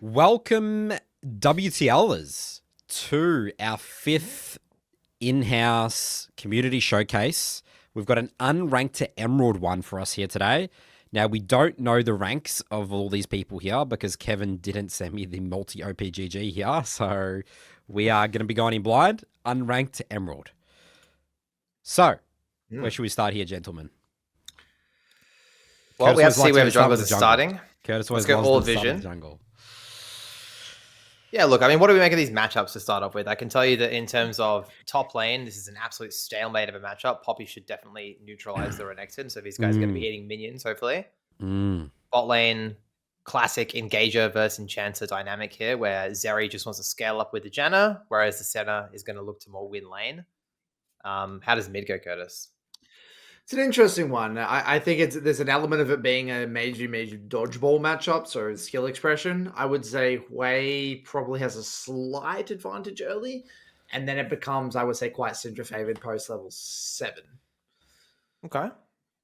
Welcome, WTLers, to our 5th in-house community showcase. We've got an unranked to emerald one for us here today. Now, we don't know the ranks of all these people here because Kevin didn't send me the multi-OPGG here. So we are going to be going in blind, unranked to emerald. So, where should we start here, gentlemen? Well, we have to see where the junglers are starting. Curtis Let's go all vision. Jungle. Yeah, look, I mean, what do we make of these matchups to start off with? I can tell you that in terms of top lane, this is an absolute stalemate of a matchup. Poppy should definitely neutralize the Renekton, so these guys are going to be eating minions, hopefully. Bot lane, classic Engager versus Enchanter dynamic here, where Zeri just wants to scale up with the Janna, whereas the Senna is going to look to more win lane. How does mid go, Curtis? It's an interesting one. I think there's an element of it being a major dodgeball matchup, so skill expression. I would say Wei probably has a slight advantage early, and then it becomes, I would say, quite Syndra favored post level 7. Okay.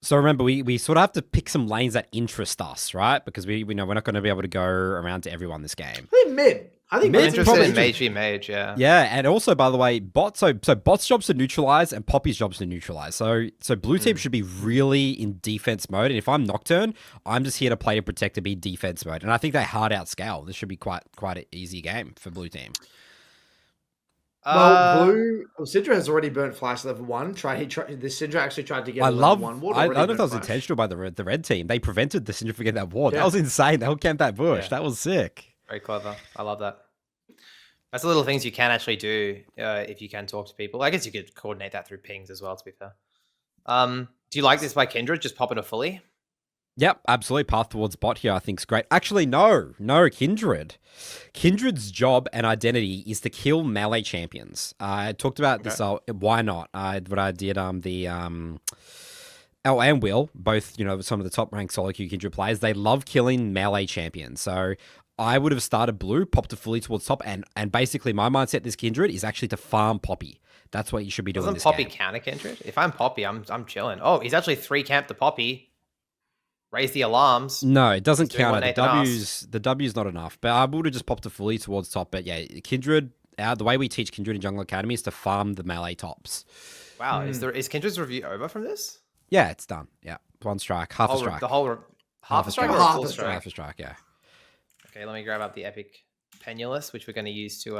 So remember, we sort of have to pick some lanes that interest us, right? Because we know we're not going to be able to go around to everyone this game. I think mid. I think I'm interested in mage, yeah. Yeah, and also, by the way, bot's job's to neutralize and Poppy's job's to neutralize. So blue team should be really in defense mode. And if I'm Nocturne, I'm just here to play to protect and be defense mode. And I think they hard outscale. This should be quite an easy game for blue team. Syndra has already burnt Flash level 1. This Syndra actually tried to get level 1 ward. I don't know if that was intentional by the red team. They prevented the Syndra from getting that ward. Yeah. That was insane. They all camped that bush. Yeah. That was sick. Very clever. I love that. That's the little things you can actually do if you can talk to people. I guess you could coordinate that through pings as well, to be fair. Do you like this by Kindred, just popping a fully? Yep, absolutely. Path towards bot here I think is great. Actually, no, Kindred. Kindred's job and identity is to kill melee champions. I talked about this. Why not? What I did, and Will, both, some of the top ranked solo queue Kindred players, they love killing melee champions. So I would have started blue, popped a fully towards top, and basically my mindset this Kindred is actually to farm Poppy. That's what you should be doing. Doesn't Poppy counter Kindred? If I'm Poppy, I'm chilling. Oh, he's actually 3 camped the Poppy. Raise the alarms. No, it doesn't count. The W's not enough. But I would have just popped a fully towards top. But yeah, Kindred, the way we teach Kindred in Jungle Academy is to farm the melee tops. Wow, is Kindred's review over from this? Yeah, it's done. Yeah, 1 strike, half a strike. Half a strike or a full strike? Half a strike, yeah. Okay, let me grab up the Epic Penniless, which we're going to use to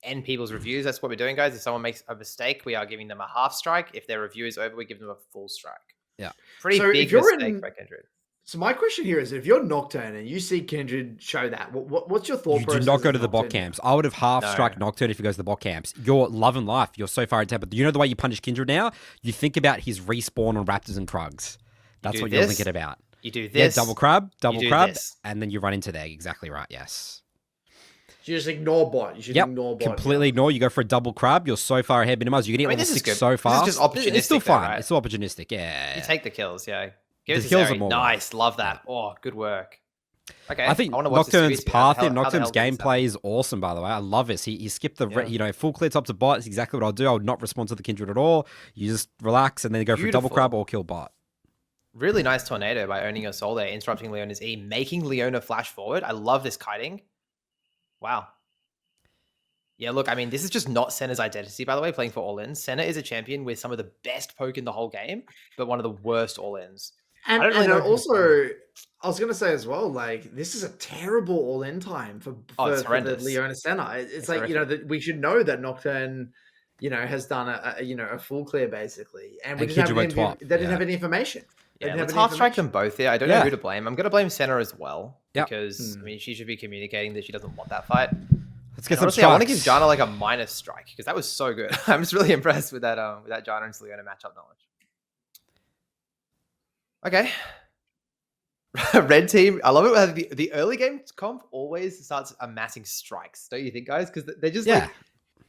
end people's reviews. That's what we're doing, guys. If someone makes a mistake, we are giving them a half strike. If their review is over, we give them a full strike. Yeah. Pretty big mistake by Kindred. So my question here is, if you're Nocturne and you see Kindred show that, what's your thought process? You do not go to the bot camps. I would have half-struck Nocturne if he goes to the bot camps. You're love and life. You're so far in temper. You know the way you punish Kindred now? You think about his respawn on Raptors and Krugs. That's what you're thinking about. You do this. Yeah, double crab, and then you run into there. Exactly right, yes. So you just ignore bot. You should ignore bot. Completely ignore. You go for a double crab. You're so far ahead. Minimize. You can hit level 6 so fast. This is just opportunistic. It's still fun. Though, right? It's still opportunistic, yeah. You take the kills, yeah. The kills are more nice. Love that. Oh, good work. Okay. I think Nocturne's path here, Nocturne's gameplay is awesome, by the way. I love this. He skipped the full clear top to bot. It's exactly what I'll do. I would not respond to the Kindred at all. You just relax and then go for a double crab or kill bot. Really nice tornado by owning your soul there, interrupting Leona's E, making Leona flash forward. I love this kiting. Wow. Yeah, look, I mean, this is just not Senna's identity, by the way, playing for all-in. Senna is a champion with some of the best poke in the whole game, but one of the worst all-ins. And also, I was going to say as well, like, this is a terrible all-in time for the Leona Senna. It's like, that we should know that Nocturne, has done a full clear, basically. And we didn't have any information. Yeah, let's half-strike them both here. I don't know who to blame. I'm going to blame Senna as well, because, I mean, she should be communicating that she doesn't want that fight. Let's get honestly, I want to give Janna like a minus strike, because that was so good. I'm just really impressed with that Janna and Leona matchup knowledge. Okay. Red team, I love it when the early game comp always starts amassing strikes, don't you think, guys? Because they're just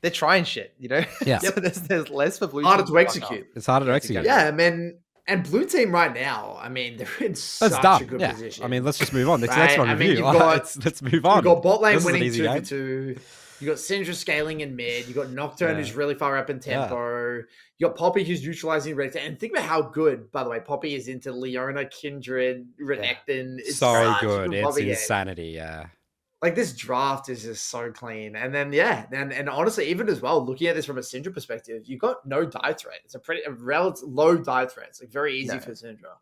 they're trying shit, Yeah. So there's less for blue harder team to execute. It's harder to execute. Yeah, I mean, and blue team right now, I mean, they're in such a good position. I mean, let's just move on. Next one review. Let's move on. You've got bot lane winning 2-2. You got Syndra scaling in mid. You got Nocturne who's really far up in tempo. You got Poppy who's neutralizing Renekton. And think about how good, by the way, Poppy is into Leona, Kindred, Renekton. It's so good. It's insanity, yeah. Like this draft is just so clean. And then and honestly, even as well, looking at this from a Syndra perspective, you've got no die threat. It's a relative low die threat. It's like very easy for Syndra.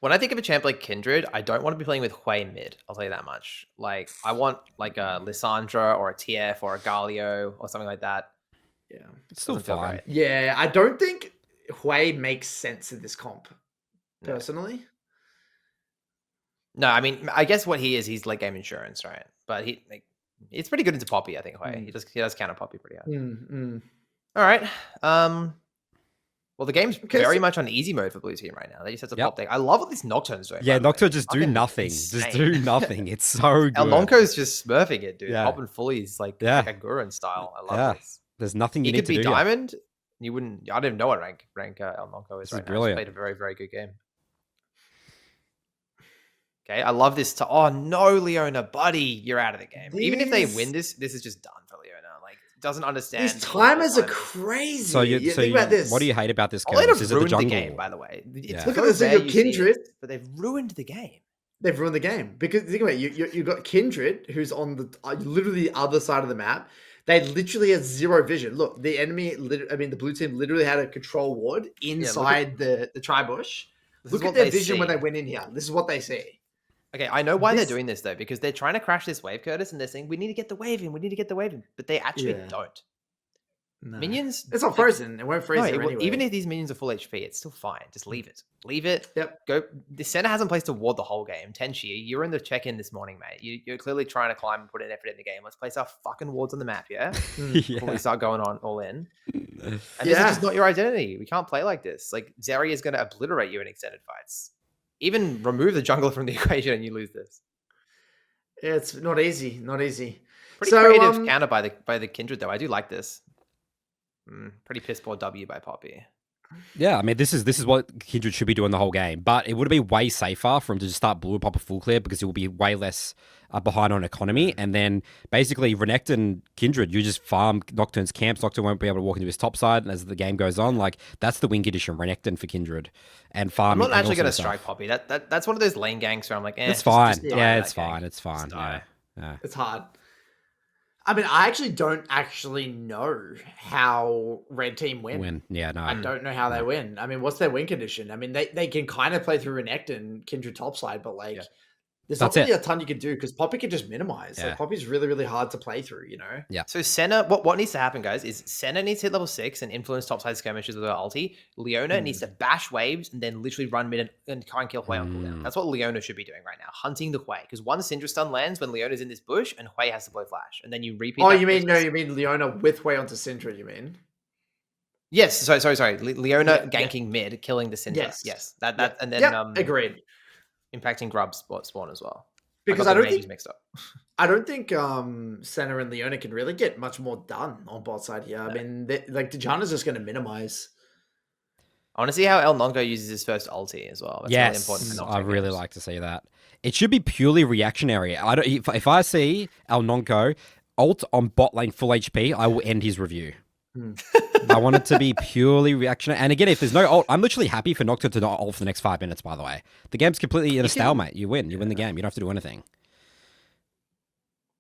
When I think of a champ like Kindred, I don't want to be playing with Hui mid. I'll tell you that much. Like I want like a Lissandra or a TF or a Galio or something like that. Yeah, it's still fine. Right. Yeah, I don't think Hui makes sense in this comp, personally. No, I mean, I guess what he is, he's late game insurance, right? But it's pretty good into Poppy, I think. Hui. He does counter Poppy pretty hard. All right. Well, the game's very much on easy mode for Blue Team right now. They just have to pop deck. I love what this Nocturne's doing. Yeah, Nocturne just do nothing. Insane. Just do nothing. It's so good. El Nonko's just smurfing it, dude. Yeah. Popping fullies like a Gurren style. I love this. There's nothing you he need could to be do. Diamond. You wouldn't. I don't even know what rank El Nonko is right now. Brilliant. He's played a very, very good game. Okay, I love this. Oh no, Leona, buddy, you're out of the game. Even if they win this is just done for Leona. Like, doesn't understand. These timers are crazy. So think about this. What do you hate about this? Is it the jungle? The game, by the way. Look at this. So your Kindred, but they've ruined the game. They've ruined the game because think about it. You got Kindred, who's on the literally the other side of the map. They literally had zero vision. Look, the enemy. The blue team literally had a control ward inside the tri-bush. Look at their vision when they went in here. This is what they see. Okay, I know why they're doing this though, because they're trying to crash this wave, Curtis, and they're saying we need to get the wave in, but they actually don't. No. Minions, it's not frozen. It won't freeze anyway. Even if these minions are full HP, it's still fine. Just leave it. Leave it. Yep. Go. The center hasn't placed a ward the whole game. Tenchi, you're in the check-in this morning, mate. You're clearly trying to climb and put an effort in the game. Let's place our fucking wards on the map, yeah? Before we start going on all in. And this is just not your identity. We can't play like this. Like Zeri is going to obliterate you in extended fights. Even remove the jungler from the equation and you lose this. Yeah, it's not easy. Not easy. Pretty creative counter by the Kindred though. I do like this. Pretty piss poor W by Poppy. Yeah, I mean this is what Kindred should be doing the whole game, but it would be way safer for him to just start blue and pop a full clear because it will be way less behind on economy. And then basically Renekton and Kindred, you just farm Nocturne's camps. Nocturne won't be able to walk into his top side, and as the game goes on, like that's the win condition Renekton for Kindred and farm. I'm not actually going to strike Poppy. That's one of those lane ganks where I'm like, it's fine. It's fine. It's fine. Yeah, it's hard. I mean, I actually don't know how Red Team win. Yeah, no. I don't know how they win. I mean, what's their win condition? I mean, they can kind of play through Renekton and Kindred topside, but like, there's not really a ton you can do because Poppy can just minimize. Like, Poppy's really, really hard to play through, you know? Yeah. So Senna, what needs to happen, guys, is Senna needs to hit level 6 and influence topside skirmishes with her ulti. Leona needs to bash waves and then literally run mid and try and kill Hui on cooldown. That's what Leona should be doing right now, hunting the Hui. Because one Syndra stun lands when Leona's in this bush and Hui has to blow flash. And then you repeat. Oh, you mean Leona with Hui onto Syndra, you mean? Yes, sorry. Leona ganking mid, killing the Syndra. Yes. That and then agreed. Impacting Grub spawn as well. Because I don't think mixed up. I don't think Senna and Leona can really get much more done on bot side here. No. I mean, Dejana's just going to minimize. I want to see how El Nonko uses his first ulti as well. That's really important. I really like to see that. It should be purely reactionary. If I see El Nonko ult on bot lane full HP, I will end his review. I want it to be purely reactionary. And again, if there's no ult, I'm literally happy for Nocturne to not ult for the next 5 minutes, by the way. The game's completely in a stalemate. You win. You win the game. You don't have to do anything.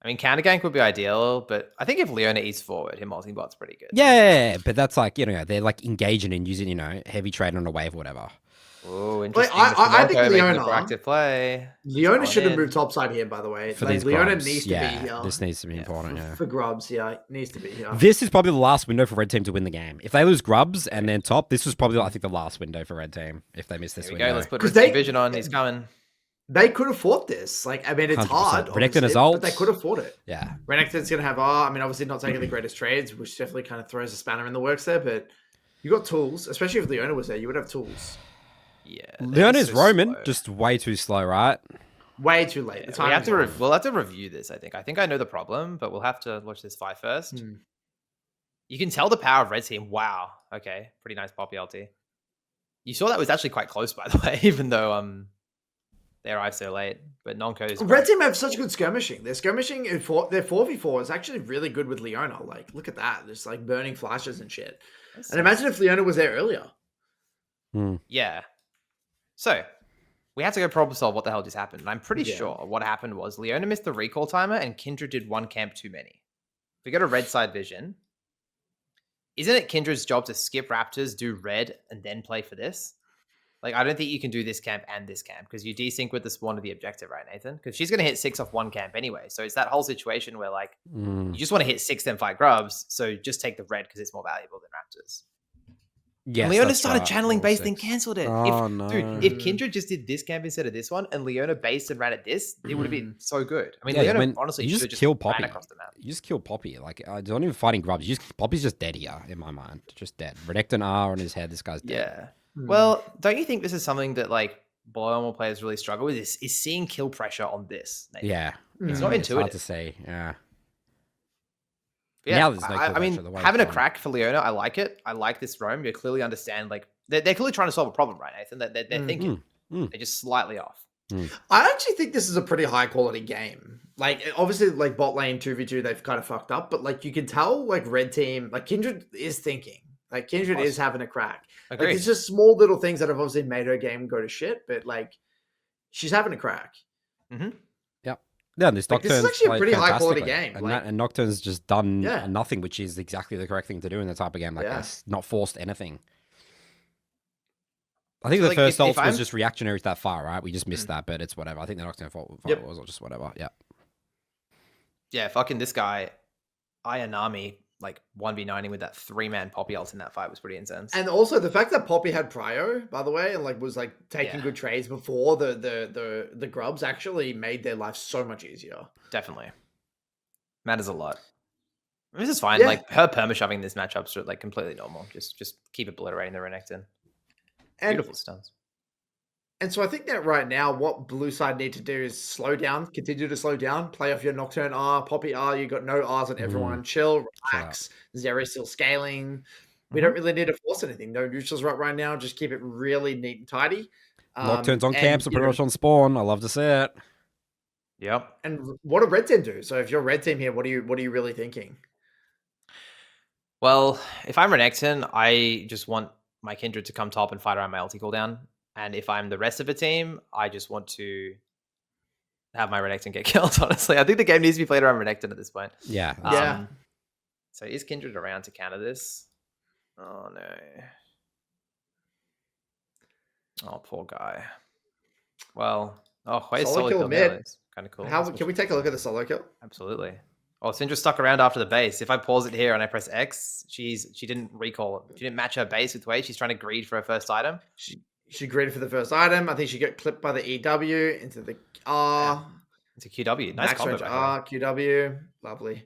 I mean, counter gank would be ideal, but I think if Leona eats forward, him ulting bot's pretty good. Yeah, but that's like, they're like engaging and using, heavy trade on a wave or whatever. Oh, interesting. I think Leona proactive play. Leona should have moved topside here, by the way. For these Leona grubs. needs to be here. This needs to be important. For grubs, needs to be here. This is probably the last window for Red Team to win the game. If they lose grubs and then top, this was probably, I think, the last window for Red Team if they miss this window. Go. Let's put Red Team vision on. He's coming. They could have fought this. Like, I mean, it's 100%. Hard. Renekton is ult. But they could have fought it. Yeah. Renekton's going to have, obviously not taking the greatest trades, which definitely kind of throws a spanner in the works there, but you got tools, especially if Leona was there, you would have tools. Yeah. Leona's Roman, just way too slow, right? Way too late. We'll have to review this, I think. I know the problem, but we'll have to watch this fight first. You can tell the power of Red Team. Wow. Okay. Pretty nice Poppy LT. You saw that was actually quite close, by the way, even though they arrived so late. But Nonko's Red Team have such good skirmishing. Their skirmishing, their 4v4 is actually really good with Leona. Like, look at that. Just like burning flashes and shit. And imagine if Leona was there earlier. Yeah. So, we had to go problem solve what the hell just happened. And I'm pretty sure what happened was Leona missed the recall timer and Kindred did one camp too many. If we go to red side vision, isn't it Kindred's job to skip Raptors, do red, and then play for this? Like, I don't think you can do this camp and this camp because you desync with the spawn of the objective, right, Nathan? Because she's going to hit 6 off one camp anyway. So it's that whole situation where, like, you just want to hit 6 then fight grubs. So just take the red because it's more valuable than Raptors. Yes, Leona started channeling base, then cancelled it. Oh, no. Dude, if Kindred just did this camp instead of this one, and Leona based and ran at this, it would have been so good. I mean, Leona honestly you should just kill ran Poppy. across the map. You just kill Poppy. Like, it's not even fighting grubs. Poppy's just dead here in my mind. Just dead. Renekton R on his head. This guy's dead. Yeah. Well, don't you think this is something that like below players really struggle with? Is seeing kill pressure on this? Nathan? Yeah, it's not intuitive. Hard to see. Yeah. Yeah, now there's no I mean, having a crack for Leona, I like it. I like this roam. You clearly understand, like, they're clearly trying to solve a problem, right, Nathan? They're thinking. They're just slightly off. I actually think this is a pretty high quality game. Like, obviously, like, bot lane 2v2, they've kind of fucked up, but, like, you can tell, like, red team, like, Kindred is thinking. Like, Kindred is having a crack. Agreed. Like, it's just small little things that have obviously made her game go to shit, but, like, she's having a crack. Yeah, and this Like, Nocturne's this is actually a pretty high quality fantastically. game. And Nocturne's just done nothing, which is exactly the correct thing to do in the type of game like this. Not forced anything. I think the first ult was just reactionary to that fire, right? We just missed that, but it's whatever. I think the Nocturne fault was or just whatever. Yeah. Yeah, fucking this guy, Izanami, like 1v9ing with that 3-man Poppy ult in that fight was pretty intense. And also the fact that Poppy had prio, by the way, and like was like taking good trades before the grubs actually made their life so much easier. Definitely. Matters a lot. This is fine. Like her perma-shoving this matchup's like completely normal. Just keep obliterating the Renekton. Beautiful stuns. And so I think that right now, what blue side need to do is slow down, continue to slow down, play off your Nocturne R, Poppy R. You got no R's on everyone. Chill, relax. Zeri's still scaling. We don't really need to force anything. No neutrals right now. Just keep it really neat and tidy. Nocturnes on camps are pretty much on spawn. I love to see it. Yep. And what do red team do? So if you're red team here, what are you really thinking? Well, if I'm Renekton, I just want my Kindred to come top and fight around my ulti cooldown. And if I'm the rest of the team, I just want to have my Renekton get killed, honestly. I think the game needs to be played around Renekton at this point. Yeah. So is Kindred around to counter this? Oh, no. Oh, poor guy. Well, wait, solo kill mid. Kind of cool. Can we take a look at the solo kill? Absolutely. Oh, Syndra stuck around after the base. If I pause it here and I press X, she didn't recall it. She didn't match her base with Wade. She's trying to greed for her first item. She greeted for the first item. I think she got clipped by the EW into the R. Into QW. Nice max range R, QW. Lovely. Cool.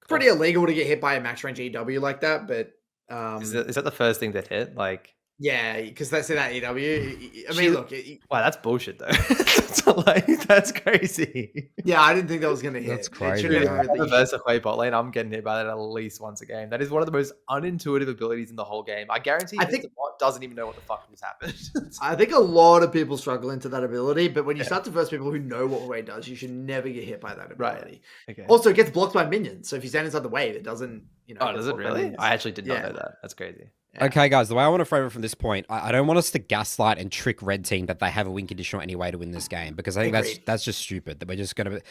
Pretty illegal to get hit by a max range EW like that, but is that the first thing that hit? Like, yeah, because that's that EW. I mean, look. Wow, that's bullshit though. That's crazy. Yeah, I didn't think that was going to hit. That's crazy. Versus Hui bot lane, I'm getting hit by that at least once a game. That is one of the most unintuitive abilities in the whole game. I guarantee the bot doesn't even know what the fuck just happened. I think a lot of people struggle into that ability, but when you start to verse people who know what Hui does, you should never get hit by that ability. Right. Okay. Also, it gets blocked by minions, so if you stand inside the wave, it doesn't. Oh, does it really? I actually did not know that. That's crazy. Yeah. Okay, guys, the way I want to frame it from this point, I don't want us to gaslight and trick red team that they have a win conditional anyway to win this game, because I think that's just stupid. That we're just going to,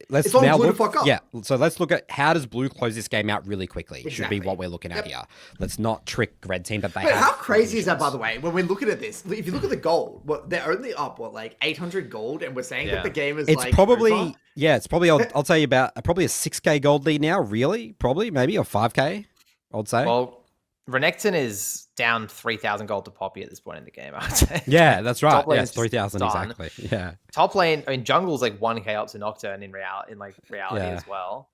let's now look. Fuck up. Yeah, so let's look at how does blue close this game out really quickly. Exactly. Should be what we're looking at here. Let's not trick red team that they have. How crazy is that, by the way? When we're looking at this, if you look at the gold, they're only up like 800 gold, and we're saying that the game is. It's probably it's probably I'll tell you about probably a 6K gold lead now. Really, probably maybe or 5K. I'd say. Well, Renekton is down 3,000 gold to Poppy at this point in the game, I would say. Yeah, that's right. Yeah, it's 3,000 exactly. Yeah. Top lane, I mean, jungle's like 1K up to Nocturne in reality as well.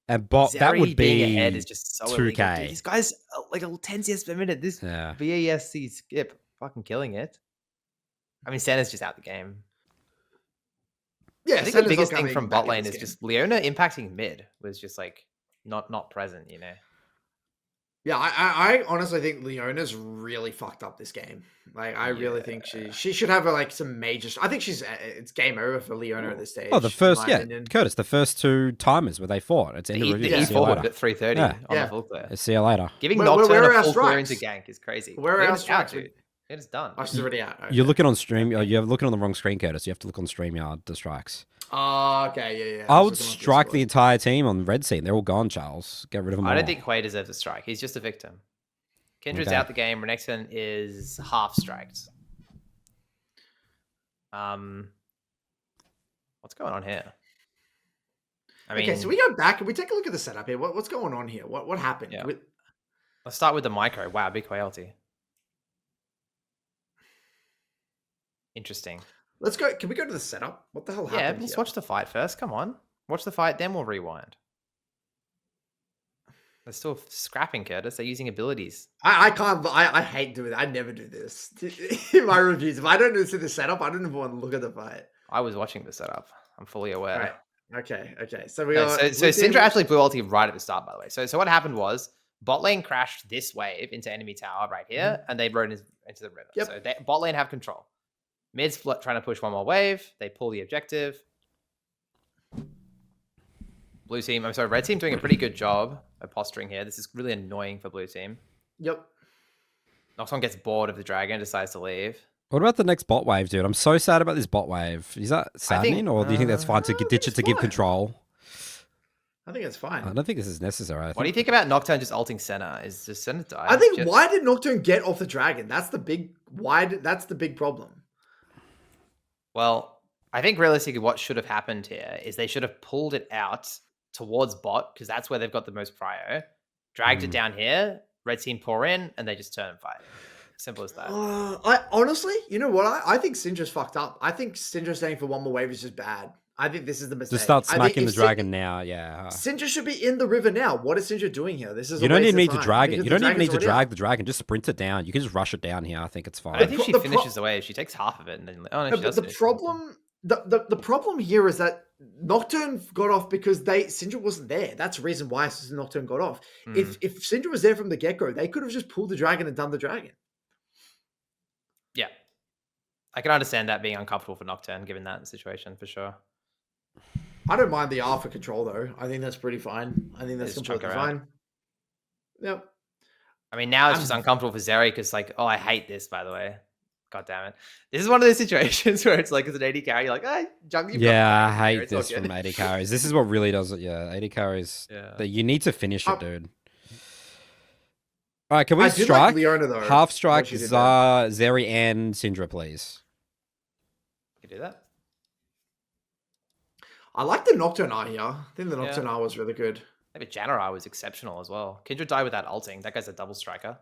And that would be ahead is just so 2K. illegal. Dude, these guys like a 10 CS per minute. This VASC skip fucking killing it. I mean, Santa's just out the game. Yeah, I think the biggest thing from bot lane is just Leona impacting mid was just like not present, you know. Yeah, I honestly think Leona's really fucked up this game. Like, I really think she should have like some major. I think it's game over for Leona at this stage. Oh, the first, Curtis, the first 2 timers where they fought. It's end of review. He forward at 3:30 on the full clear. See you later. Giving Nocturne a full clear into gank is crazy. Where are our strikes, dude? It is done. Oh, she's already out. Okay. You're looking on stream. You're looking on the wrong screen, Curtis. You have to look on StreamYard, the strikes. Oh, okay, yeah. I would strike the entire team on red team. They're all gone, Charles. Get rid of them all. I don't think Quay deserves a strike. He's just a victim. Kindred's out the game. Renekton is half striked. What's going on here? I mean, okay, so we go back and we take a look at the setup here. What's going on here? What happened? Yeah. Let's start with the micro. Wow, big Quailty. Interesting. Let's go. Can we go to the setup? What the hell happened? Yeah, let's watch the fight first. Come on. Watch the fight, then we'll rewind. They're still scrapping, Curtis. They're using abilities. I can't. I hate doing that. I never do this in my reviews. If I don't see the setup, I don't even want to look at the fight. I was watching the setup. I'm fully aware. Right. Okay. So we got. So Syndra actually blew ulti right at the start, by the way. So what happened was bot lane crashed this wave into enemy tower right here, and they rode into the river. Yep. So bot lane have control. Mid's trying to push one more wave. They pull the objective. Blue team, I'm sorry, red team doing a pretty good job of posturing here. This is really annoying for blue team. Yep. Noxon gets bored of the dragon, decides to leave. What about the next bot wave, dude? I'm so sad about this bot wave. Is that saddening, or do you think that's fine to ditch it to give control? I think it's fine. I don't think this is necessary. What do you think about Nocturne just ulting Senna? Is just Senna die? I think why did Nocturne get off the dragon? That's the big that's the big problem. Well, I think realistically what should have happened here is they should have pulled it out towards bot, because that's where they've got the most prio. Dragged it down here, red team pour in, and they just turn and fight. Simple as that. I honestly, you know what? I think Syndra's fucked up. I think Syndra staying for one more wave is just bad. I think this is the mistake. Just start smacking the dragon now, yeah. Syndra should be in the river now. What is Syndra doing here? This is you don't even need to drag it. You don't even need to drag the dragon. Just sprint it down. You can just rush it down here. I think it's fine. I think she finishes the wave. She takes half of it, and then she does. The problem here is that Nocturne got off because Syndra wasn't there. That's the reason why Nocturne got off. If Syndra was there from the get-go, they could have just pulled the dragon and done the dragon. Yeah. I can understand that being uncomfortable for Nocturne, given that situation, for sure. I don't mind the R for control, though. I think that's pretty fine. I think that's completely fine. Yep. I mean, now it's just uncomfortable for Zeri because, I hate this, by the way. God damn it. This is one of those situations where it's like, as an AD carry, you're like, junk. Yeah, I hate this from AD carries. This is what really does it. Yeah, AD carries. Yeah. You need to finish it, dude. All right, can we strike? Leona, though. Half strike Zeri and Syndra, please. You can do that. I like the Nocturne R here. I think the Nocturne R was really good. Maybe Jan'ara was exceptional as well. Kindred died without ulting. That guy's a double striker.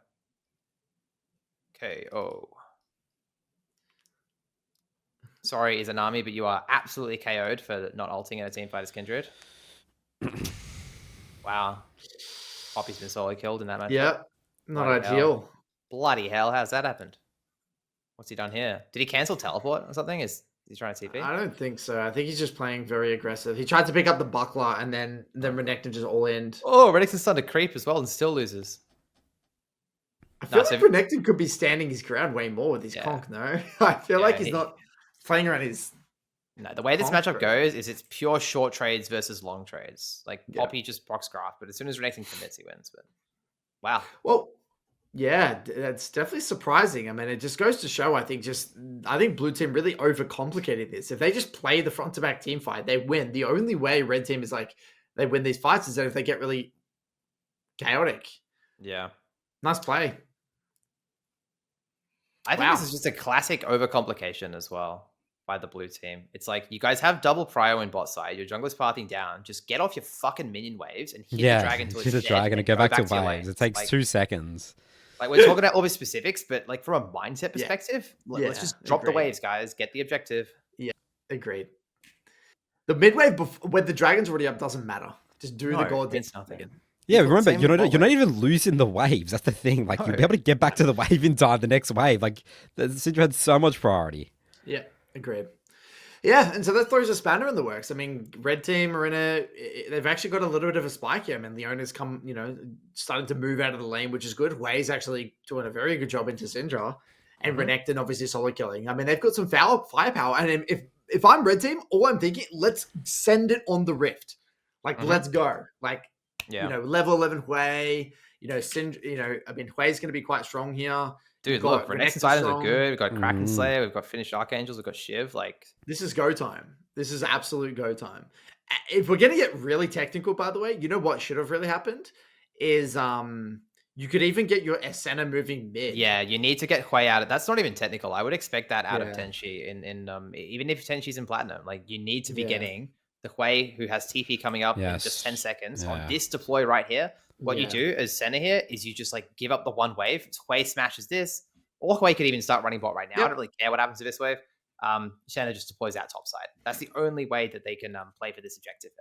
KO. Sorry, Izanami, but you are absolutely KO'd for not ulting in a teamfight as Kindred. Wow. Poppy's been solo killed in that match. Yeah, not ideal. Bloody hell, how's that happened? What's he done here? Did he cancel teleport or something? Is he trying to TP? I don't think so. I think he's just playing very aggressive. He tried to pick up the buckler and then Renekton just all in. Oh, Renekton's starting to creep as well and still loses. I feel like Renekton could be standing his ground way more with his conk, no? I feel like he's not playing around his... No, the way this matchup goes is it's pure short trades versus long trades. Poppy just procs graph, but as soon as Renekton commits, he wins. But wow. Well, yeah, that's definitely surprising. I mean, it just goes to show, I think blue team really overcomplicated this. If they just play the front to back team fight, they win. The only way red team is they win these fights is that if they get really chaotic. Yeah. Nice play. I think this is just a classic overcomplication as well by the blue team. It's like, you guys have double prio in bot side. Your jungler's pathing down. Just get off your fucking minion waves and hit the dragon till it's dead and go back to waves. It takes 2 seconds. We're talking about all the specifics, but from a mindset perspective, let's just drop the waves, guys. Get the objective. Yeah, agreed. The mid wave when the dragon's already up doesn't matter. Just do the goal against nothing. Yeah, remember, you're not even losing the waves. That's the thing. You'll be able to get back to the wave in time, the next wave. The Syndra had so much priority. Yeah, agreed. Yeah, and so that throws a spanner in the works. I mean, red team are they've actually got a little bit of a spike here. I mean, Leona's starting to move out of the lane, which is good. Way's actually doing a very good job into Syndra. And Renekton obviously solo killing. I mean, they've got some firepower. And if I'm red team, all I'm thinking, let's send it on the rift. Let's go. Level 11 Hui. Syndra, I mean, Hui's going to be quite strong here. Dude, look, Renekton's items are good. We've got Kraken Slayer, we've got Finished Archangels, we've got Shiv. Like, this is go time. This is absolute go time. If we're gonna get really technical, by the way, you know what should have really happened is you could even get your Essenna moving mid. Yeah, you need to get Hui out. That's not even technical. I would expect that out of Tenchi in even if Tenchi's in Platinum. Like, you need to be getting the Hui who has TP coming up in just 10 seconds on this deploy right here. What you do as Senna here is you just like give up the one wave. Hui smashes this, or Hui could even start running bot right now. I don't really care what happens to this wave. Senna just deploys out top side. That's the only way that they can play for this objective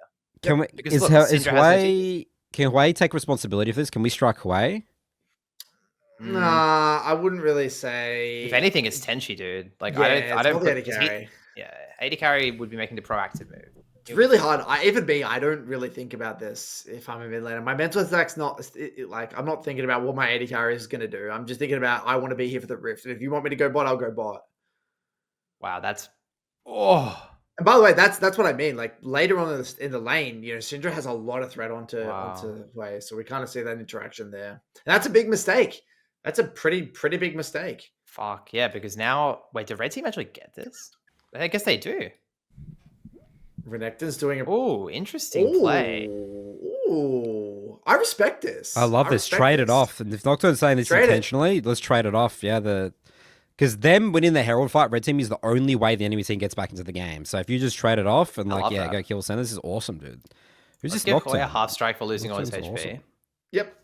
here. Can Hui take responsibility for this? Can we strike Hui? Nah, I wouldn't really say. If anything, it's Tenchi, dude. Like, yeah, I don't. AD carry. AD carry would be making the proactive move. It's really hard. I don't really think about this if I'm a mid laner. My mental attack's not like I'm not thinking about what my AD carry is going to do. I'm just thinking about I want to be here for the rift. And if you want me to go bot, I'll go bot. Wow, that's And by the way, that's what I mean. Like later on in the lane, you know, Syndra has a lot of threat onto Hui, so we kind of see that interaction there. And that's a big mistake. That's a pretty big mistake. Fuck yeah! Because now, wait, did Red Team actually get this? I guess they do. Renekton's doing a interesting play. Ooh, I respect this. I love this. Trade it off. And if Nocturne's saying this intentionally, let's trade it off. Yeah, because them winning the Herald fight, Red Team is the only way the enemy team gets back into the game. So if you just trade it off and go kill Senna, this is awesome, dude. Who's this Nocturne? Give Hui a half strike for losing all his HP. Awesome. Yep.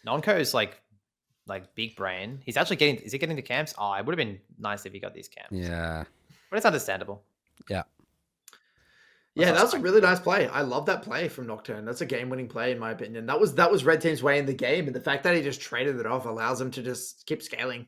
Nonco is like big brain. He's actually getting. Is he getting the camps? Oh, it would have been nice if he got these camps. Yeah, but it's understandable. Yeah. Yeah, that was a really nice play. I love that play from Nocturne. That's a game-winning play, in my opinion. That was Red Team's way in the game, and the fact that he just traded it off allows him to just keep scaling.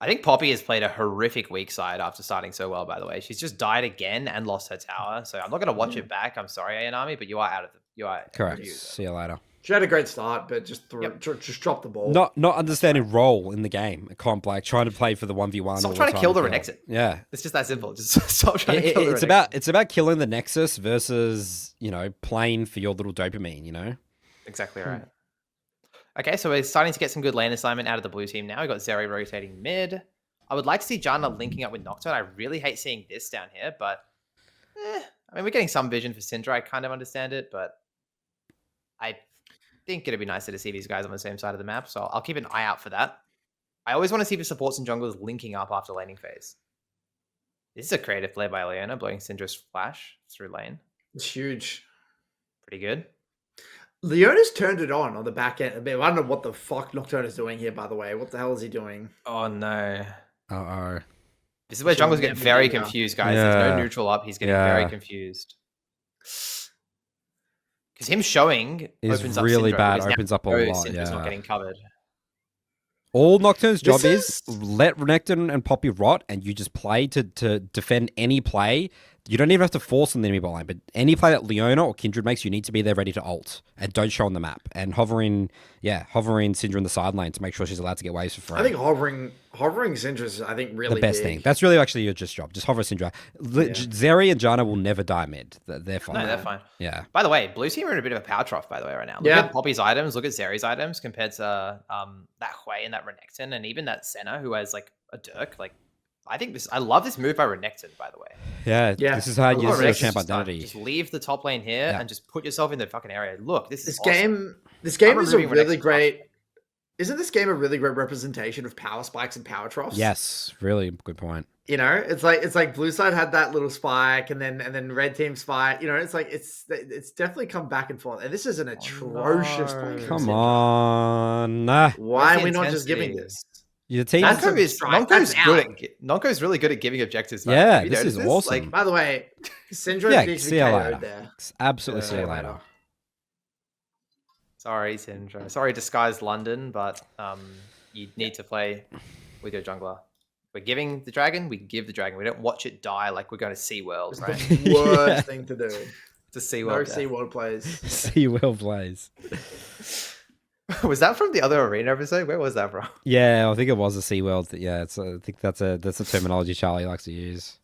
I think Poppy has played a horrific weak side after starting so well, by the way. She's just died again and lost her tower. So I'm not going to watch it back. I'm sorry, Izanami, but you are out of the... You are correct. See you later. She had a great start, but just dropped the ball. Not understanding role in the game. Comp, like trying to play for the 1v1. Stop trying to kill the Renekton. Yeah. It's just that simple. Just stop trying to kill the Renekton. It's about killing the Nexus versus, playing for your little dopamine, Exactly right. Okay, so we're starting to get some good lane assignment out of the blue team now. We've got Zeri rotating mid. I would like to see Janna linking up with Nocturne. I really hate seeing this down here, but we're getting some vision for Syndra. I kind of understand it, but I think it'd be nicer to see these guys on the same side of the map, so I'll keep an eye out for that. I always want to see the supports and junglers linking up after laning phase. This is a creative play by Leona, blowing Syndra's flash through lane. It's huge. Pretty good. Leona's turned it on the back end a bit. I don't know what the fuck Nocturne is doing here, by the way. What the hell is he doing? Oh, no. Uh-oh. This is where junglers get very confused, guys. Yeah. There's no neutral up. He's getting very confused. Because him showing is really bad. Opens up a lot. Syndra's not getting covered. All Nocturne's job is let Renekton and Poppy rot, and you just play to defend any play. You don't even have to force on the enemy bot line, but any play that Leona or Kindred makes, you need to be there ready to ult and don't show on the map. And hovering Syndra in the side lane to make sure she's allowed to get waves for free. I think hovering Syndra is, really the best thing. That's really actually your job. Just hover Syndra. Zeri and Janna will never die mid. They're fine. No, they're fine. Yeah. By the way, blue team are in a bit of a power trough, by the way, right now. Look at Poppy's items. Look at Zeri's items compared to that Hui and that Renekton and even that Senna who has like a Dirk. Like, I love this move by Renekton, by the way. Yeah. This is how you use your champ identity. Just leave the top lane here and just put yourself in the fucking area. Look, this game is a really great. Isn't this game a really great representation of power spikes and power troughs? Yes, really good point. It's like blue side had that little spike, and then red team spike. It's definitely come back and forth, and this is an atrocious point. Come on, why are we not just giving this? Your team Nonco's really good at giving objectives. Yeah, this is awesome. By the way, Syndra needs to be KO'd there. Absolutely, see you later. Sorry, Syndra. Sorry, disguised London, but you need to play with your jungler. We're giving the dragon, we give the dragon. We don't watch it die like we're going to SeaWorld, right? It's the worst thing to do. To SeaWorld. No SeaWorld plays. SeaWorld plays. Was that from the other arena episode? Where was that from? Yeah, I think it was a SeaWorld. Yeah, I think that's a terminology Charlie likes to use.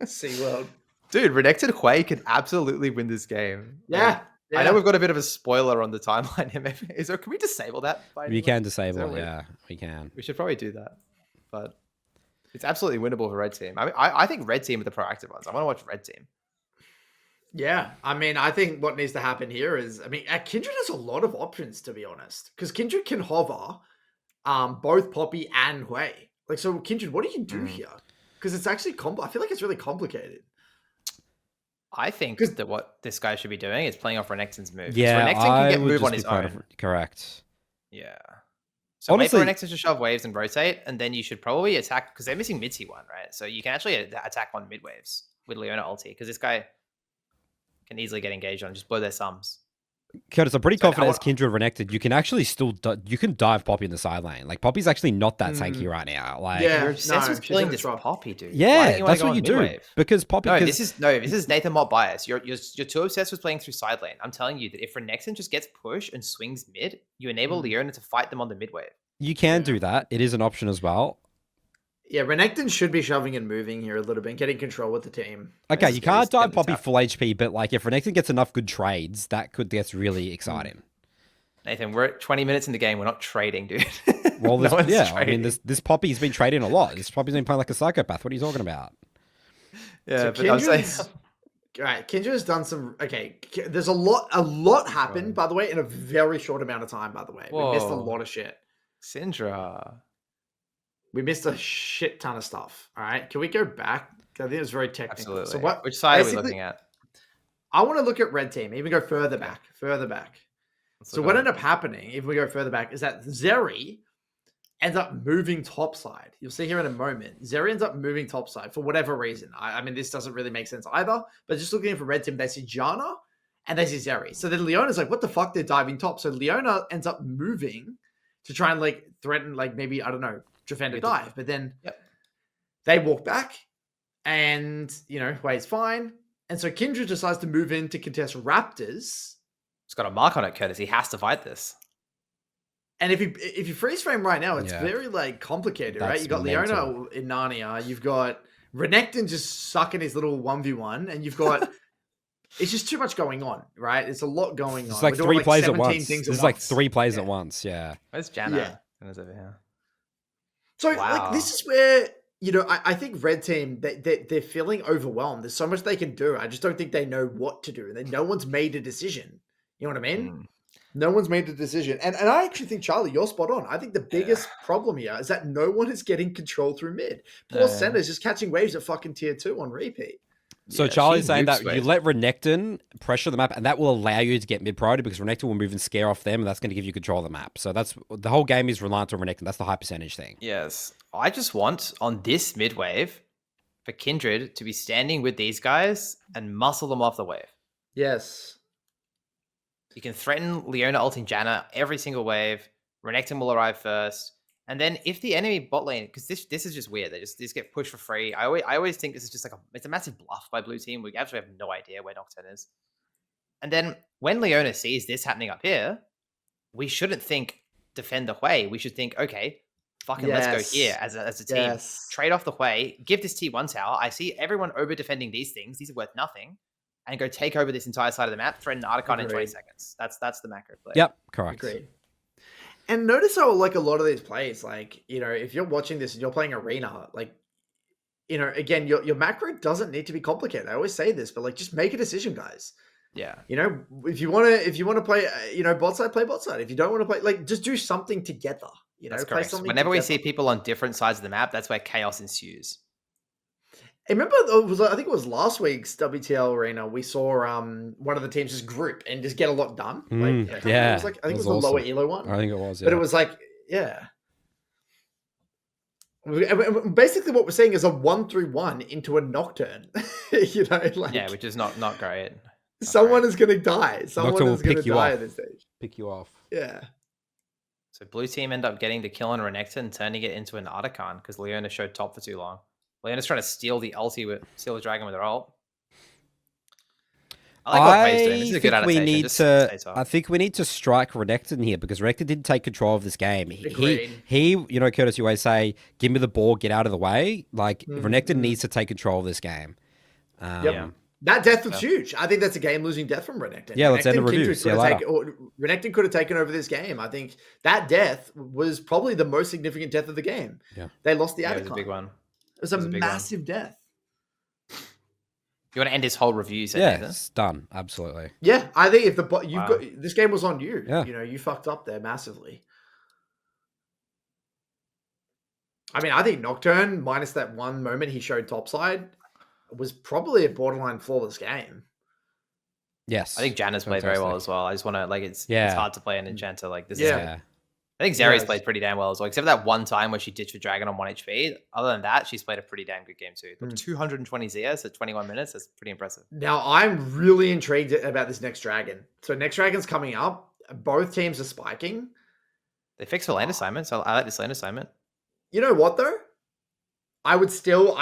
SeaWorld. Dude, Renekton Hui could absolutely win this game. Yeah. I know we've got a bit of a spoiler on the timeline here. Maybe. Can we disable that? We can disable it, yeah. We can. We should probably do that. But it's absolutely winnable for Red Team. I mean, I think Red Team are the proactive ones. I want to watch Red Team. Yeah, I mean, I think what needs to happen here is, I mean, Kindred has a lot of options, to be honest. Because Kindred can hover both Poppy and Hui. Like, so Kindred, what do you do here? Because it's actually, I feel like it's really complicated. I think that what this guy should be doing is playing off Renekton's move. Yeah, Renekton can get move on his own. Correct. Yeah. So honestly, wait for Renekton to shove waves and rotate, and then you should probably attack, because they're missing mid T1, right? So you can actually attack on mid waves with Leona ulti, because this guy can easily get engaged on, just blow their sums. Curtis, I'm pretty confident as Kindred Renekton, you can actually still you can dive Poppy in the side lane. Like, Poppy's actually not that tanky right now. Like, you're obsessed with killing this Poppy, dude. Yeah, that's what you do. Because Poppy. This is Nathan Mott bias. You're too obsessed with playing through side lane. I'm telling you that if Renekton just gets pushed and swings mid, you enable Leona to fight them on the mid wave. You can do that. It is an option as well. Yeah, Renekton should be shoving and moving here a little bit, getting control with the team. Okay, you can't dive Poppy full HP, but like if Renekton gets enough good trades, that could get really exciting. Nathan, we're at 20 minutes in the game. We're not trading, dude. Well, I mean, this Poppy's been trading a lot. This Poppy's been playing like a psychopath. What are you talking about? Yeah, so but I'm saying... Right, Kendra has done some... Okay, there's a lot happened, by the way, in a very short amount of time, by the way. We missed a lot of shit. Syndra... We missed a shit ton of stuff. All right. Can we go back? I think it was very technical. Absolutely. So which side are we looking at? I want to look at Red Team, even go further back. So what ended up happening, if we go further back, is that Zeri ends up moving topside. You'll see here in a moment. Zeri ends up moving topside for whatever reason. I mean, this doesn't really make sense either. But just looking for Red Team, they see Janna and they see Zeri. So then Leona's like, what the fuck? They're diving top. So Leona ends up moving to try and like threaten, like maybe, I don't know, defend a dive, but then they walk back and, you know, Hui's fine. And so Kindred decides to move in to contest Raptors. It's got a mark on it, Curtis. He has to fight this. And if you freeze frame right now, it's very like complicated, right? You got Leona in Narnia. You've got Renekton just sucking his little 1v1, and you've got it's just too much going on, right? It's a lot going on. It's like three plays at once. There's like three plays at once. Yeah. Where's Janna? Yeah. Janna's over here. So, like, this is where, you know, I think Red Team, they're feeling overwhelmed. There's so much they can do. I just don't think they know what to do. And no one's made a decision. You know what I mean? No one's made a decision. And I actually think, Charlie, you're spot on. I think the biggest problem here is that no one is getting control through mid. Poor Senna's just catching waves at fucking tier 2 on repeat. So Charlie's saying that you let Renekton pressure the map, and that will allow you to get mid priority because Renekton will move and scare off them, and that's going to give you control of the map. So that's the whole game is reliant on Renekton. That's the high percentage thing. Yes, I just want on this mid wave for Kindred to be standing with these guys and muscle them off the wave. Yes, you can threaten Leona ulting Janna every single wave. Renekton will arrive first. And then if the enemy bot lane, because this is just weird, they just get pushed for free. I always think this is just like it's a massive bluff by blue team. We actually have no idea where Nocturne is. And then when Leona sees this happening up here, we shouldn't think defend the Hui. We should think, okay, fucking let's go here as a team. Trade off the Hui, give this T1 tower. I see everyone over defending these things. These are worth nothing. And go take over this entire side of the map, threaten Articon in 20 seconds. That's the macro play. Yep, correct. Agreed. And notice how, like, a lot of these plays, like, you know, if you're watching this and you're playing Arena, like, you know, again, your macro doesn't need to be complicated. I always say this, but, like, just make a decision, guys. Yeah. You know, if you want to play, you know, bot side, play bot side. If you don't want to play, like, just do something together. You know, that's play correct. something Whenever together. we see people on different sides of the map, that's where chaos ensues. I remember I think it was last week's WTL Arena. We saw one of the teams just group and just get a lot done. Like, yeah, it was like, I think it was the lower Elo one. I think it was, but it was like, yeah. Basically, what we're seeing is a 1-3-1 into a Nocturne. You know, like, yeah, which is not great. Someone is going to die. Someone is going to die at this stage. Pick you off. Yeah. So blue team end up getting the kill on Renekton, turning it into an Articon because Leona showed top for too long. Leona's trying to steal the dragon with her ult. I like what Ray's doing. This is a good adaptation. I think we need to strike Renekton here because Renekton didn't take control of this game. He, you know, Curtis, you always say, "Give me the ball, get out of the way." Like Renekton needs to take control of this game. Yeah. That death was huge. I think that's a game-losing death from Renekton. Yeah, let's end the review. Renekton could have taken over this game. I think that death was probably the most significant death of the game. Yeah. They lost the It Atacon. was a big one. It was a massive death. You want to end this whole review? It's done. Absolutely. Yeah, I think if this game was on you, Yeah. you fucked up there massively. I mean, I think Nocturne, minus that one moment he showed topside, was probably a borderline flawless game. Yes. I think Janna's played very well as well. I just want to, it's hard to play an Enchanter like this. Yeah. I think Zeri's played pretty damn well as well, except for that one time where she ditched for Dragon on 1 HP. Other than that, she's played a pretty damn good game too. 220 ZS at 21 minutes. That's pretty impressive. Now, I'm really intrigued about this next Dragon. So next Dragon's coming up. Both teams are spiking. They fixed the lane assignment, so I like this lane assignment. You know what, though? I would still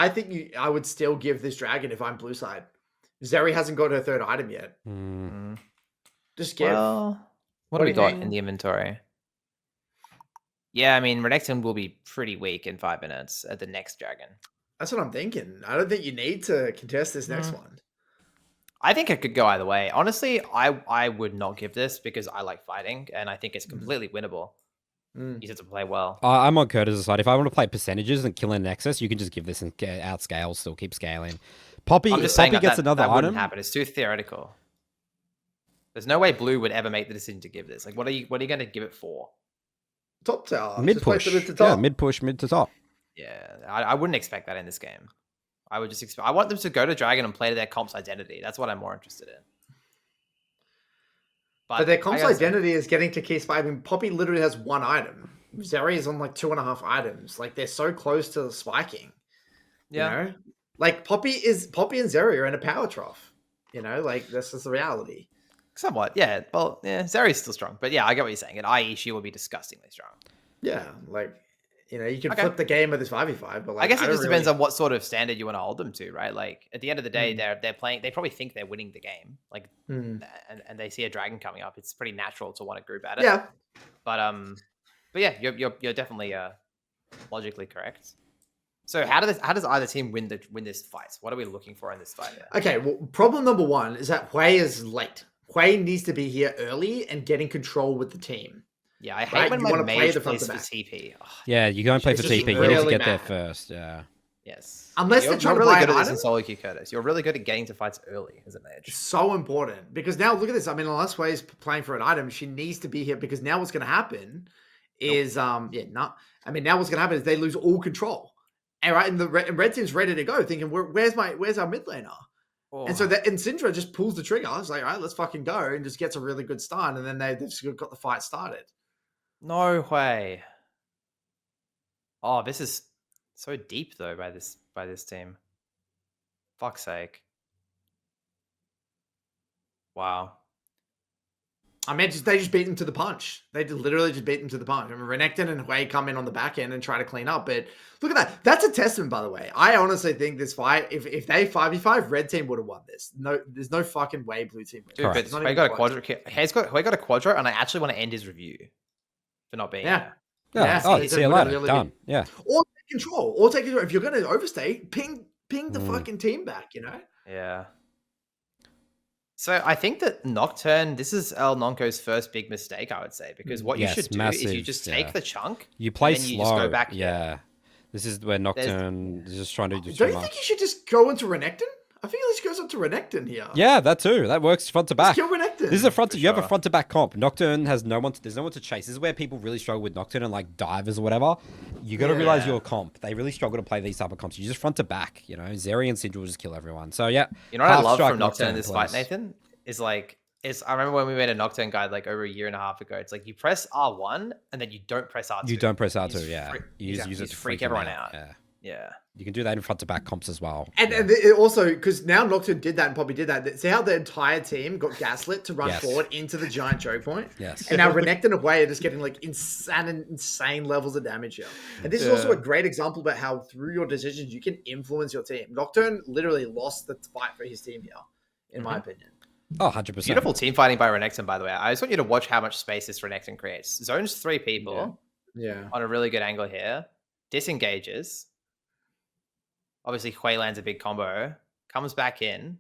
give this Dragon if I'm blue side. Zeri hasn't got her third item yet. Just give. Well, what do we got in the inventory? Yeah, I mean, Renekton will be pretty weak in 5 minutes at the next Dragon. That's what I'm thinking. I don't think you need to contest this next one. I think it could go either way. Honestly, I would not give this because I like fighting, and I think it's completely winnable. You just have to play well. I'm on Curtis' side. If I want to play percentages and kill in Nexus, you can just give this and outscale, still keep scaling. Poppy gets another item. Wouldn't happen. It's too theoretical. There's no way Blue would ever make the decision to give this. Like, what are you going to give it for? Top tower. Mid push. Yeah, mid push, mid to top. Yeah, I wouldn't expect that in this game. I would just expect. I want them to go to Dragon and play to their comp's identity. That's what I'm more interested in. But their comp's identity is getting to key spike. I mean, Poppy literally has one item. Zeri is on 2.5 items. Like, they're so close to the spiking. Yeah. You know? Like, Poppy and Zeri are in a power trough. You know, like, this is the reality. Somewhat, yeah. Well, yeah, Zeri's still strong. But yeah, I get what you're saying. At IE, she will be disgustingly strong. Yeah, you can flip the game with this 5v5, but I guess it just depends on what sort of standard you want to hold them to, right? Like, at the end of the day, they're playing. They probably think they're winning the game, and they see a Dragon coming up. It's pretty natural to want to group at it. Yeah, but yeah, you're definitely logically correct. So how does either team win this fight? What are we looking for in this fight? Okay, well, problem number one is that Hui is late. Hui needs to be here early and getting control with the team. Yeah, I hate when my mage plays for TP. Oh, yeah, you go and play for TP. You need to get there first. Yeah. Yes. Unless you're really good at this in solo queue, Curtis. You're really good at getting to fights early as a mage. So important. Because now, look at this. I mean, unless Hui is playing for an item, she needs to be here because now what's going to happen is, now what's going to happen is they lose all control. And right, and the red team's ready to go, thinking, where's our mid laner? Oh. And so Syndra just pulls the trigger. It's like, all right, let's fucking go, and just gets a really good stun, and then they've just got the fight started. No way. Oh, this is so deep though by this team. Fuck's sake. Wow. I mean, they just beat them to the punch. They literally just beat them to the punch. I mean, Renekton and Hui come in on the back end and try to clean up. But look at that. That's a testament, by the way. I honestly think this fight, if they 5v5, red team would have won this. No, there's no fucking way blue team would. Dude, but Hui got a quadro. Hui got a quadro, and I actually want to end his review for not being there. Yeah. See you later. Done. Yeah. Or take control. If you're going to overstay, ping the fucking team back, you know? Yeah. So I think that Nocturne, this is El Nonco's first big mistake, I would say, because what you should do is you just take the chunk. You play and slow. You just go back. Yeah. This is where Nocturne is just trying to do too Don't you much. think you should just go into Renekton? I think at least goes up to Renekton here. Yeah, that too. That works front to back. Let's kill Renekton. This is a front. You have a front to back comp. Nocturne has no one. There's no one to chase. This is where people really struggle with Nocturne and like divers or whatever. You got to realize your comp. They really struggle to play these type of comps. You just front to back. You know, Zeri and Syndra will just kill everyone. So yeah. You know what I love from Nocturne in this fight, Nathan? Is I remember when we made a Nocturne guide like over a year and a half ago. It's like you press R1 and then you don't press R2. You don't press R2. Yeah. You use it to freak everyone out. Yeah. You can do that in front to back comps as well. And it also, because now Nocturne did that and Poppy did that. See how the entire team got gaslit to run forward into the giant choke point? Yes. And now Renekton and Hui are just getting like insane levels of damage here. And this is also a great example about how through your decisions you can influence your team. Nocturne literally lost the fight for his team here, in my opinion. Oh, 100%. Beautiful team fighting by Renekton, by the way. I just want you to watch how much space this Renekton creates. Zones 3 people on a really good angle here. Disengages. Obviously, Hui lands a big combo. Comes back in.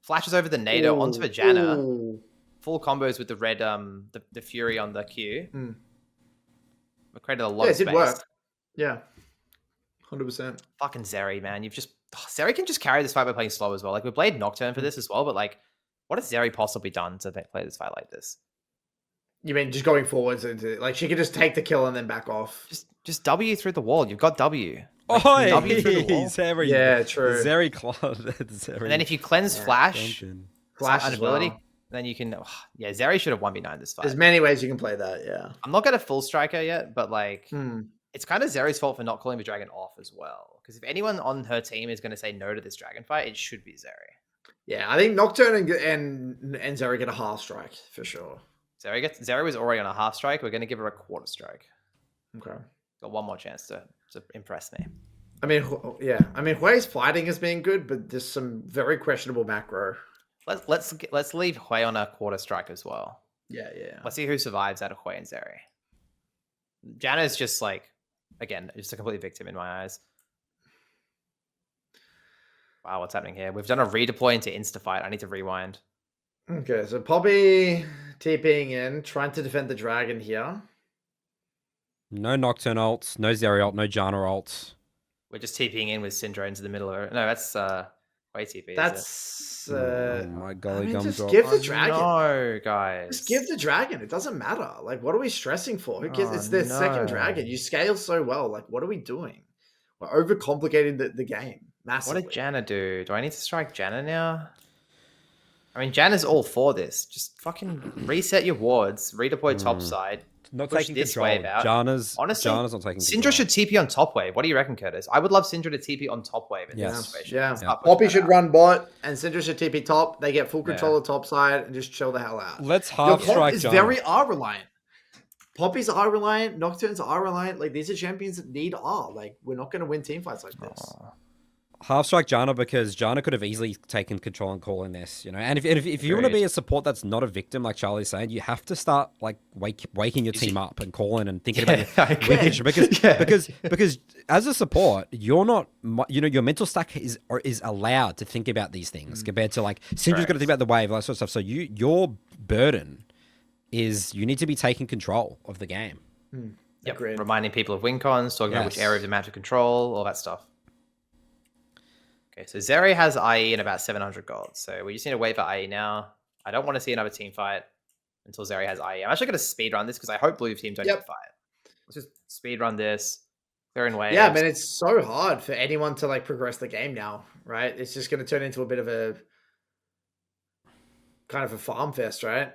Flashes over the Nado onto a Janna. Ooh. Full combos with the red, the Fury on the Q. We created a lot Yeah, of it did space. work. Yeah. 100%. Fucking Zeri, man. Zeri can just carry this fight by playing slow as well. Like, we played Nocturne for this as well, but like, what has Zeri possibly done to play this fight like this? You mean just going forwards into like she could just take the kill and then back off? Just W through the wall. You've got W. Oh, W through the wall. Zeri. Yeah, true. Zeri Zeri. And then if you cleanse Flash, Flash an as ability, well. then you can. Yeah, Zeri should have 1v9 this fight. There's many ways you can play that. Yeah. I'm not gonna full striker yet, but like, it's kind of Zeri's fault for not calling the dragon off as well. Because if anyone on her team is gonna say no to this dragon fight, it should be Zeri. Yeah, I think Nocturne and Zeri get a half strike for sure. Zeri was already on a half strike. We're gonna give her a quarter strike. Okay. Got one more chance to impress me. I mean, yeah. I mean, Hui's fighting has been good, but there's some very questionable macro. Let's leave Hui on a quarter strike as well. Yeah. Let's see who survives out of Hui and Zeri. Janna's just like, again, just a complete victim in my eyes. Wow, what's happening here? We've done a redeploy into insta-fight. I need to rewind. Okay, so Poppy TPing in, trying to defend the dragon here. No Nocturne ults, no Zeri ult, no Janna ults. We're just TPing in with Syndra into the middle of it. No, that's Hui TP. That's oh my golly just gumdrop. give the dragon. No, guys. Just give the dragon. It doesn't matter. Like, what are we stressing for? Who cares? It's their second dragon. You scale so well. Like, what are we doing? We're overcomplicating the game massively. What did Janna do? Do I need to strike Janna now? I mean, Janna's all for this. Just fucking reset your wards, redeploy top side. Not push taking this control. wave out. Honestly, Janna's not taking Syndra control. should TP on top wave. What do you reckon, Curtis? I would love Syndra to TP on top wave in this situation. Yeah. Start pushing Poppy that should out. run bot, and Syndra should TP top. They get full control of top side and just chill the hell out. Let's Your half comp strike is Janna. very R reliant. Poppy's R reliant. Nocturne's R reliant. Like, these are champions that need R. Like, we're not going to win team fights like this. Half strike Janna because Janna could have easily taken control and calling this, you know. And if you want to be a support that's not a victim, like Charlie's saying, you have to start like waking your team up and calling and thinking about it. Because as a support, you're not, you know, your mental stack is allowed to think about these things compared to like Syndra's got to think about the wave, that sort of stuff. So your burden is you need to be taking control of the game. Yep. Reminding people of win cons, talking about which area of the map to control, all that stuff. Okay, so Zeri has IE in about 700 gold. So we just need to wait for IE now. I don't want to see another team fight until Zeri has IE. I'm actually going to speed run this because I hope blue team don't get fight. Let's just speed run this. They're in waves. Yeah, man, it's so hard for anyone to like progress the game now, right? It's just going to turn into a bit of a kind of a farm fest, right?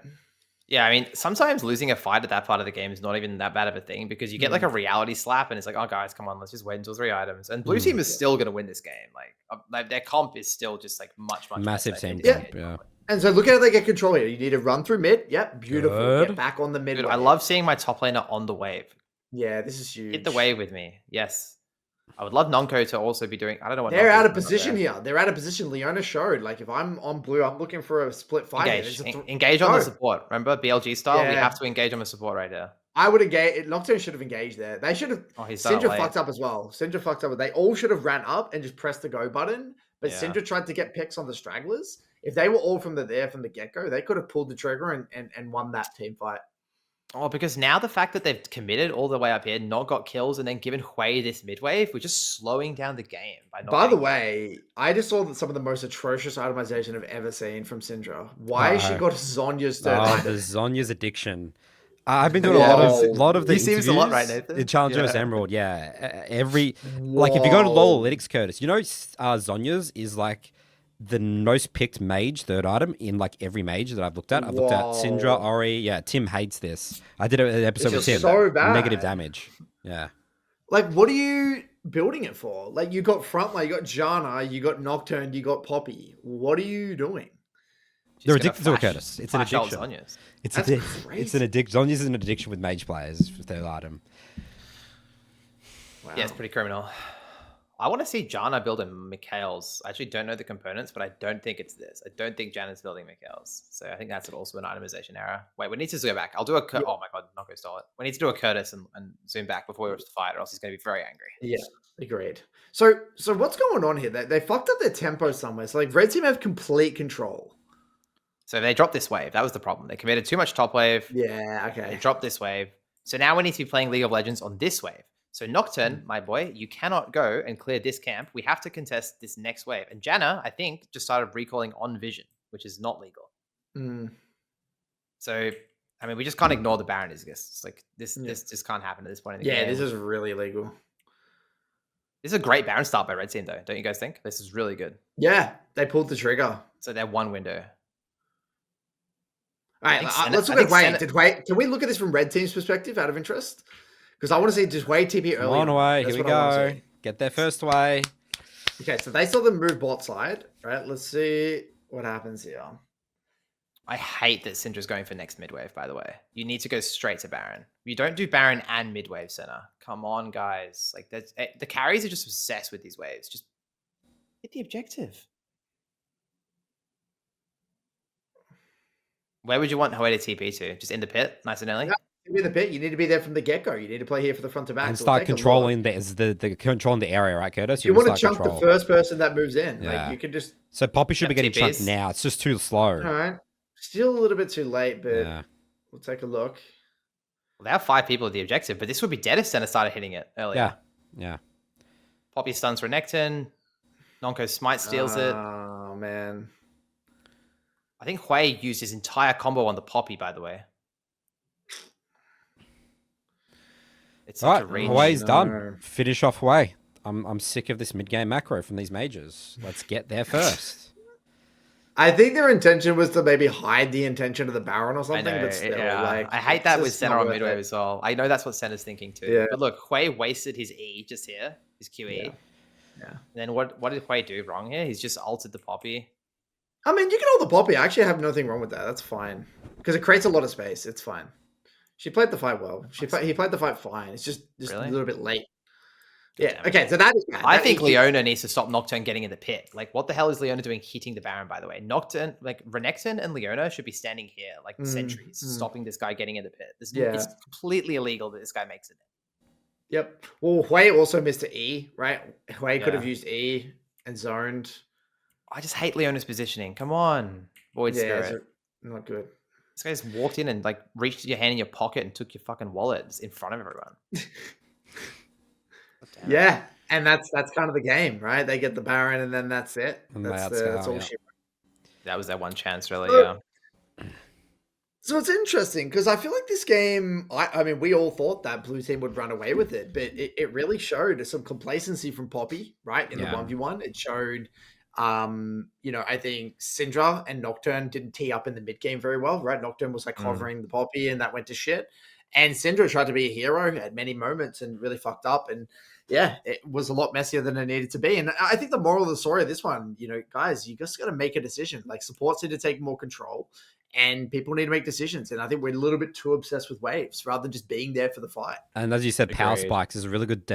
Yeah, I mean, sometimes losing a fight at that part of the game is not even that bad of a thing because you get like a reality slap and it's like, oh, guys, come on, let's just wait until 3 items. And blue team is still going to win this game. Like their comp is still just like much massive better. team comp, yeah. And so look at how they get control here. You need to run through mid. Yep, beautiful. Good. Get back on the mid. Dude, I love seeing my top laner on the wave. Yeah, this is huge. Hit the wave with me. Yes. I would love Nonko to also be doing. I don't know what they're Nonko's out of doing position there. here. They're out of position. Leona showed. Like, if I'm on blue, I'm looking for a split fight. Engage on the support. Remember BLG style. We have to engage on the support right there. I would engage. Nocturne should have engaged there. They should have. Oh, he's Syndra fucked up as well. Syndra fucked up. They all should have ran up and just pressed the go button. But Syndra tried to get picks on the stragglers. If they were all from the get go, they could have pulled the trigger and won that team fight. Oh, because now the fact that they've committed all the way up here, not got kills, and then given Hui this mid wave, we're just slowing down the game. By the way, I just saw that some of the most atrocious itemization I've ever seen from Syndra. Why has she got Zonya's third item? The Zonya's addiction. I've been doing a lot of the seems a lot, right, Nathan? In Challengers Emerald, yeah. Like if you go to LoL Analytics, Curtis, you know Zonya's is like the most picked mage third item in like every mage that I've looked at. I've looked at Syndra, Ori. Yeah, Tim hates this. I did an episode with Tim. So bad. Negative damage. Yeah. Like, what are you building it for? Like, you got Frontline, you got Janna, you got Nocturne, you got Poppy. What are you doing? They're addicted to it, Curtis. It's an addiction. It's an addiction. Zonya's is an addiction with mage players for third item. Wow. Yeah, it's pretty criminal. I want to see Jana build a Mikhail's. I actually don't know the components, but I don't think it's this. I don't think Jana's building Mikhail's. So I think that's also an itemization error. Wait, we need to zoom back. I'll do a... Oh my god, Noko stole it. We need to do a Curtis and zoom back before we watch the fight, or else he's going to be very angry. Yeah, agreed. So what's going on here? They fucked up their tempo somewhere. So like Red Team have complete control. So they dropped this wave. That was the problem. They committed too much top wave. Yeah, okay. They dropped this wave. So now we need to be playing League of Legends on this wave. So Nocturne, my boy, you cannot go and clear this camp. We have to contest this next wave. And Janna, I think, just started recalling on Vision, which is not legal. So, I mean, we just can't ignore the Baron It's like this just can't happen at this point in the game. Yeah, this is really illegal. This is a great Baron start by Red Team, though. Don't you guys think? This is really good. Yeah, they pulled the trigger. So they're one window. All right, let's look at Wei. Can we look at this from Red Team's perspective, out of interest? Because I want to see just Wei TP early. On away, here we go. Get there first way. Okay, so they saw them move bot side, right? Let's see what happens here. I hate that Syndra's going for next midwave, by the way. You need to go straight to Baron. You don't do Baron and midwave center. Come on, guys. Like the carries are just obsessed with these waves. Just hit the objective. Where would you want Hwei to TP to? Just in the pit, nice and early? Yeah, in the pit. You need to be there from the get-go. You need to play here for the front to back. And start controlling controlling the area, right, Curtis? You want to chunk the first person that moves in. Yeah. Like you can just... So Poppy should be getting chunked now. It's just too slow. All right. Still a little bit too late, but we'll take a look. Well, they have 5 people at the objective, but this would be dead if Senna started hitting it earlier. Yeah. Poppy stuns Renekton. Nonko Smite steals it. Oh, man. I think Hwei used his entire combo on the Poppy, by the way. It's such a reach. Hwei's done. Finish off Hwei. I'm sick of this mid-game macro from these majors. Let's get there first. I think their intention was to maybe hide the intention of the Baron or something, but still, I hate that with Senna on midwave as well. I know that's what Senna's thinking too. Yeah. But look, Hwei wasted his E just here, his QE. Yeah. And then what did Hwei do wrong here? He's just ulted the Poppy. I mean, you can ult the Poppy. I actually have nothing wrong with that. That's fine. Because it creates a lot of space. It's fine. She played the fight well. He played the fight fine. It's just really? A little bit late. Yeah. Okay. So that is bad. I think Leona needs to stop Nocturne getting in the pit. Like, what the hell is Leona doing hitting the Baron, by the way? Nocturne, like, Renekton and Leona should be standing here, like, sentries, stopping this guy getting in the pit. It's completely illegal that this guy makes it in. Yep. Well, Hwei also missed an E, right? Hwei could have used E and zoned. I just hate Leona's positioning. Come on. Void Spirit. Not good. This guy's walked in and, like, reached your hand in your pocket and took your fucking wallet just in front of everyone. Yeah, and that's kind of the game, right? They get the Baron, and then that's it. That's all shit. That was their one chance, really. So it's interesting because I feel like this game. I mean, we all thought that blue team would run away with it, but it really showed some complacency from Poppy, right? In the 1v1, it showed. I think Syndra and Nocturne didn't tee up in the mid game very well, right? Nocturne was like covering the Poppy, and that went to shit. And Syndra tried to be a hero at many moments and really fucked up. And yeah, it was a lot messier than it needed to be. And I think the moral of the story of this one, guys, you just got to make a decision. Like, supports need to take more control and people need to make decisions. And I think we're a little bit too obsessed with waves rather than just being there for the fight. And as you said, Power Spikes is a really good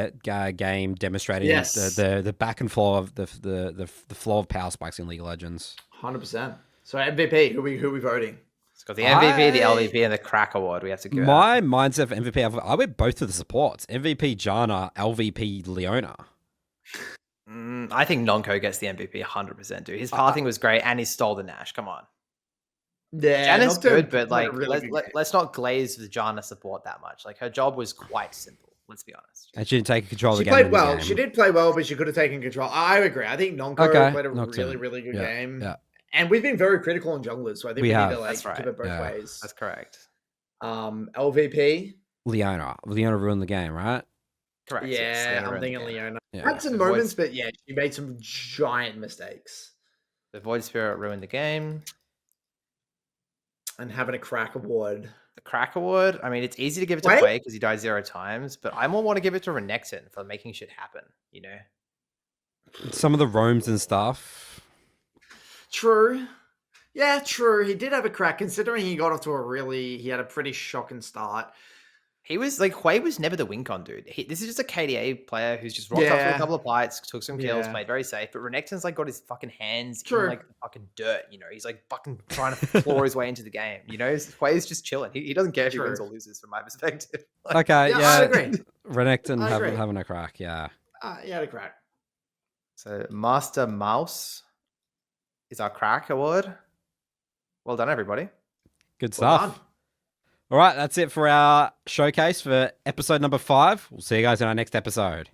game demonstrating the back and flow of the flow of Power Spikes in League of Legends. 100%. So MVP, who are we voting? It's got the MVP, the LVP, and the Crack Award. We have to give my mindset for MVP. I went both of the supports: MVP Jana, LVP Leona. I think Nonko gets the MVP 100%, dude. His pathing was great, and he stole the Nash. Come on. Yeah, Jana's good, but like, let's not glaze the Jana support that much. Like, her job was quite simple. Let's be honest. And she didn't take control of the game. She played well. She did play well, but she could have taken control. I agree. I think Nonko played a really good game. Yeah. And we've been very critical on junglers, so I think we need to give it both ways. That's correct. LVP? Leona ruined the game, right? Correct. Yeah, I'm thinking Leona. Had some moments, but yeah, she made some giant mistakes. The Void Spirit ruined the game. And having a Crack Award. The Crack Award, I mean, it's easy to give it to Hwei because he died 0 times, but I more want to give it to Renekton for making shit happen, Some of the roams and stuff. True. Yeah, true. He did have a crack, considering he got off to he had a pretty shocking start. He was like Hui was never the win con dude. This is just a KDA player who's just rocked up to a couple of fights, took some kills, played very safe. But Renekton's like got his fucking hands in like the fucking dirt. You know, he's like fucking trying to claw his way into the game. You know, Hui is just chilling. He doesn't care if he wins or loses, from my perspective. Like, okay, I agree. Renekton having a crack. Yeah, he had a crack. So MasterMaus is our crack award. Well done, everybody. Good stuff. All right, that's it for our showcase for episode number 5. We'll see you guys in our next episode.